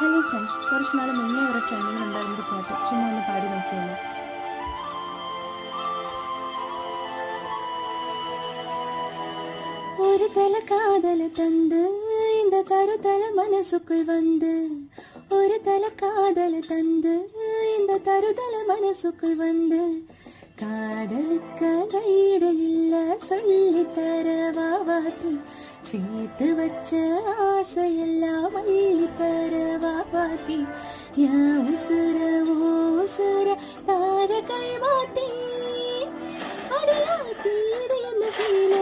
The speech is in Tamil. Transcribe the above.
ഹലോ ഫ്രണ്ട്സ്, കുറച്ച് നാൾ മുന്നേ ഒരു ട്രെൻഡിങ് ഉണ്ടായിരുന്നൊരു പാട്ട് ചുമ്മാ ഒന്ന് പാടി നോക്കിയല്ലോ. ஒரு தல காதல தந்து இந்த தருதல மனசுக்குள் வந்து, ஒரு தல காதல தந்து இந்த தருதல மனசுக்குள் வந்து, காதலுக்கு கைடு இல்ல சொல்லி தரவா வாத்தி, சேர்த்து வச்ச ஆசையெல்லாம் அள்ளி தரவா வாத்தி, என் உசுர ஓசுர தார கை வாத்தி, அடியாத்தி இது என்ன ஃபீல